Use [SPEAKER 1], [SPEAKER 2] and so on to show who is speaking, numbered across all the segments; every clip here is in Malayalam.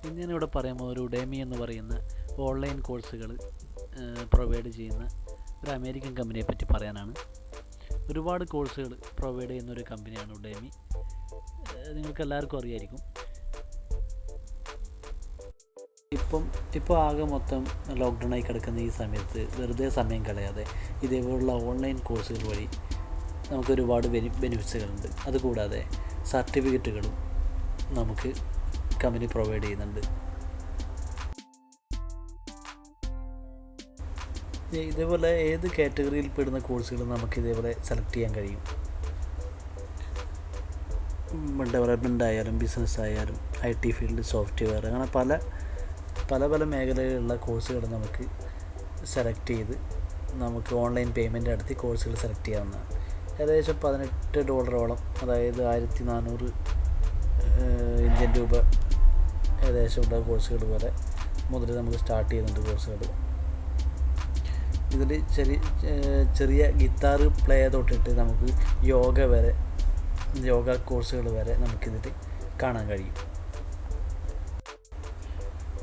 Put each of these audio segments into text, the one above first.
[SPEAKER 1] ഇന്ന് ഞാനിവിടെ പറയുമ്പോൾ ഒരു ഉഡേമി എന്ന് പറയുന്ന ഓൺലൈൻ കോഴ്സുകൾ പ്രൊവൈഡ് ചെയ്യുന്ന ഒരു അമേരിക്കൻ കമ്പനിയെ പറ്റി പറയാനാണ്. ഒരുപാട് കോഴ്സുകൾ പ്രൊവൈഡ് ചെയ്യുന്ന ഒരു കമ്പനിയാണ് ഉഡേമി. നിങ്ങൾക്ക് എല്ലാവർക്കും അറിയായിരിക്കും. ഇപ്പോൾ ആകെ മൊത്തം ലോക്ക്ഡൗണായി കിടക്കുന്ന ഈ സമയത്ത് വെറുതെ സമയം കളയാതെ ഇതേപോലുള്ള ഓൺലൈൻ കോഴ്സുകൾ വഴി നമുക്ക് ഒരുപാട് ബെനിഫിറ്റ്സുകളുണ്ട്. അതുകൂടാതെ സർട്ടിഫിക്കറ്റുകളും നമുക്ക് കമ്പനി പ്രൊവൈഡ് ചെയ്യുന്നുണ്ട്. ഇതേപോലെ ഏത് കാറ്റഗറിയിൽ പെടുന്ന കോഴ്സുകൾ നമുക്ക് ഇതേപോലെ സെലക്ട് ചെയ്യാൻ കഴിയും. ഡെവലപ്മെൻ്റ് ആയാലും ബിസിനസ് ആയാലും IT ഫീൽഡ്, സോഫ്റ്റ്വെയർ, അങ്ങനെ പല മേഖലയിലുള്ള കോഴ്സുകൾ നമുക്ക് സെലക്ട് ചെയ്ത് നമുക്ക് ഓൺലൈൻ പേയ്മെൻറ്റ് നടത്തി കോഴ്സുകൾ സെലക്ട് ചെയ്യാവുന്നതാണ്. ഏകദേശം $18 അതായത് 1400 ഇന്ത്യൻ രൂപ ഏകദേശമുള്ള കോഴ്സുകൾ വരെ മുതൽ നമുക്ക് സ്റ്റാർട്ട് ചെയ്യുന്നുണ്ട് കോഴ്സുകൾ. ഇതിൽ ചെറിയ ഗിത്താർ പ്ലേ തൊട്ടിട്ട് നമുക്ക് യോഗ കോഴ്സുകൾ വരെ നമുക്കിതിൽ കാണാൻ കഴിയും.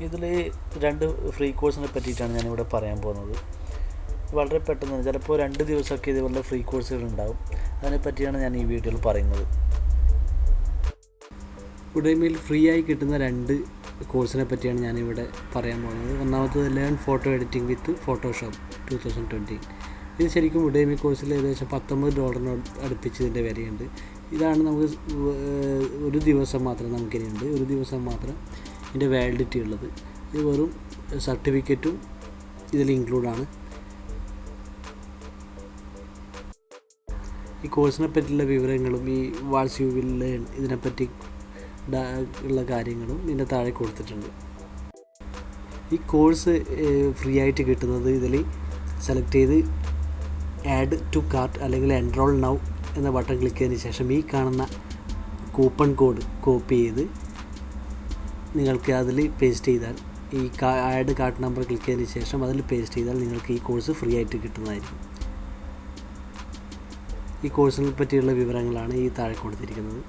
[SPEAKER 1] ഇതിൽ 2 ഫ്രീ കോഴ്സിനെ പറ്റിയിട്ടാണ് ഞാനിവിടെ പറയാൻ പോകുന്നത്. വളരെ പെട്ടെന്ന് ചിലപ്പോൾ 2 ദിവസമൊക്കെ ഇതുപോലെ ഫ്രീ കോഴ്സുകൾ ഉണ്ടാകും. അതിനെപ്പറ്റിയാണ് ഞാൻ ഈ വീഡിയോയിൽ പറയുന്നത്. ഉഡേമിയിൽ ഫ്രീ ആയി കിട്ടുന്ന 2 കോഴ്സിനെ പറ്റിയാണ് ഞാനിവിടെ പറയാൻ പോകുന്നത്. ഒന്നാമത്തത് ലേൺ ഫോട്ടോ എഡിറ്റിംഗ് വിത്ത് ഫോട്ടോഷോപ്പ് 2020. ഇത് ശരിക്കും ഉഡേമി കോഴ്സിൽ ഏകദേശം $19 അടുപ്പിച്ച് ഇതിൻ്റെ വിലയുണ്ട്. ഇതാണ് നമുക്ക് ഒരു ദിവസം മാത്രം നമുക്കിനിയുണ്ട്. ഒരു ദിവസം മാത്രം ഇതിൻ്റെ വാലിഡിറ്റി ഉള്ളത്. ഇത് വെറും സർട്ടിഫിക്കറ്റും ഇതിൽ ഇൻക്ലൂഡാണ്. ഈ കോഴ്സിനെ പറ്റിയുള്ള വിവരങ്ങളും ഈ വാട്സ് യു വിൽ ലേൺ ഇതിനെപ്പറ്റി ഉള്ള കാര്യങ്ങളും ഇതിൻ്റെ താഴെ കൊടുത്തിട്ടുണ്ട്. ഈ കോഴ്സ് ഫ്രീ ആയിട്ട് കിട്ടുന്നത് ഇതിൽ സെലക്ട് ചെയ്ത് ആഡ് ടു കാർട്ട് അല്ലെങ്കിൽ എൻറോൾ നൗ എന്ന ബട്ടൺ ക്ലിക്ക് ചെയ്തതിന് ശേഷം ഈ കാണുന്ന കൂപ്പൺ കോഡ് കോപ്പി ചെയ്ത് നിങ്ങൾക്ക് അതിൽ പേസ്റ്റ് ചെയ്താൽ, ഈ ആഡ് കാർട്ട് നമ്പർ ക്ലിക്ക് ചെയ്തതിന് ശേഷം അതിൽ പേസ്റ്റ് ചെയ്താൽ നിങ്ങൾക്ക് ഈ കോഴ്സ് ഫ്രീ ആയിട്ട് കിട്ടുന്നതായിരിക്കും. ഈ കോഴ്സിനെ പറ്റിയുള്ള വിവരങ്ങളാണ് ഈ താഴെ കൊടുത്തിരിക്കുന്നത്.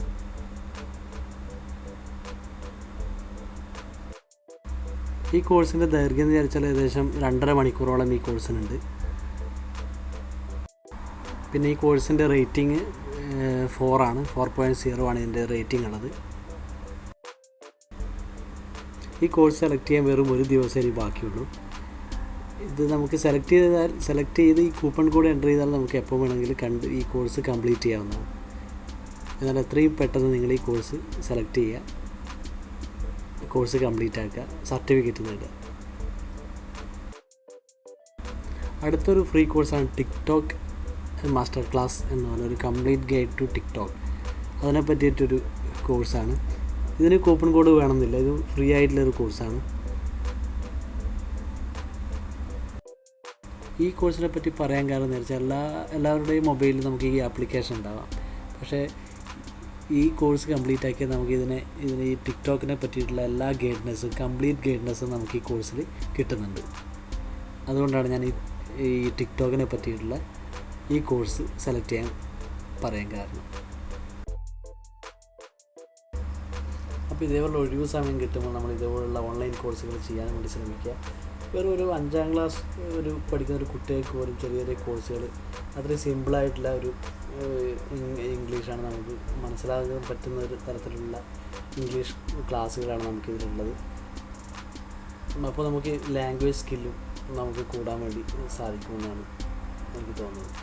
[SPEAKER 1] ഈ കോഴ്സിൻ്റെ ദൈർഘ്യം എന്ന് വിചാരിച്ചാൽ ഏകദേശം 2.5 മണിക്കൂറോളം ഈ കോഴ്സിനുണ്ട്. പിന്നെ ഈ കോഴ്സിൻ്റെ റേറ്റിംഗ് 4 ആണ്, 4.0 ആണ് ഇതിൻ്റെ റേറ്റിംഗ് ഉള്ളത്. ഈ കോഴ്സ് സെലക്ട് ചെയ്യാൻ വെറും ഒരു ദിവസമേ ബാക്കിയുള്ളൂ. ഇത് നമുക്ക് സെലക്ട് ചെയ്ത് ഈ കൂപ്പൺ കോഡ് എൻ്റർ ചെയ്താൽ നമുക്ക് എപ്പോൾ വേണമെങ്കിലും ഈ കോഴ്സ് കംപ്ലീറ്റ് ചെയ്യാവുന്നതാണ്. എന്നാൽ എത്രയും പെട്ടെന്ന് നിങ്ങൾ ഈ കോഴ്സ് സെലക്ട് ചെയ്യുക, കോഴ്സ് കംപ്ലീറ്റ് ആക്കുക, സർട്ടിഫിക്കറ്റ് നേടുക. അടുത്തൊരു ഫ്രീ കോഴ്സാണ് ടിക്ടോക്ക് മാസ്റ്റർ ക്ലാസ് എന്ന് പറഞ്ഞ ഒരു കംപ്ലീറ്റ് ഗൈഡ് ടു ടിക്ടോക്ക്. അതിനെ പറ്റിയിട്ടൊരു കോഴ്സാണ്. ഇതിന് കൂപ്പൺ കോഡ് വേണമെന്നില്ല, ഇത് ഫ്രീ ആയിട്ടുള്ളൊരു കോഴ്സാണ്. ഈ കോഴ്സിനെ പറ്റി പറയാൻ കാരണം എന്ന് വെച്ചാൽ എല്ലാവരുടെയും മൊബൈലിൽ നമുക്ക് ഈ ആപ്ലിക്കേഷൻ ഉണ്ടാവാം. പക്ഷേ ഈ കോഴ്സ് കംപ്ലീറ്റ് ആക്കിയാൽ നമുക്ക് ഇതിന് ഈ ടിക്ടോക്കിനെ പറ്റിയിട്ടുള്ള എല്ലാ കംപ്ലീറ്റ് ഗൈഡ്നെസ്സും നമുക്ക് ഈ കോഴ്സിൽ കിട്ടുന്നുണ്ട്. അതുകൊണ്ടാണ് ഞാൻ ഈ ടിക്ടോക്കിനെ പറ്റിയിട്ടുള്ള ഈ കോഴ്സ് സെലക്ട് ചെയ്യാൻ പറയാൻ കാരണം. അപ്പോൾ ഇതേപോലുള്ള ഒഴിവ് സമയം കിട്ടുമ്പോൾ നമ്മൾ ഇതേപോലുള്ള ഓൺലൈൻ കോഴ്സുകൾ ചെയ്യാൻ വേണ്ടി ശ്രമിക്കുക. ഒരു 5ാം ക്ലാസ് പഠിക്കുന്ന ഒരു കുട്ടികൾക്ക് പോലും ചെറിയ കോഴ്സുകൾ അത്രയും സിമ്പിളായിട്ടുള്ള ഒരു ഇംഗ്ലീഷാണ് നമുക്ക് മനസ്സിലാക്കാൻ പറ്റുന്ന ഒരു തരത്തിലുള്ള ഇംഗ്ലീഷ് ക്ലാസ്സുകളാണ് നമുക്കിതിലുള്ളത്. അപ്പോൾ നമുക്ക് ലാംഗ്വേജ് സ്കില്ലും നമുക്ക് കൂടാൻ വേണ്ടി സാധിക്കുമെന്നാണ് എനിക്ക് തോന്നുന്നത്.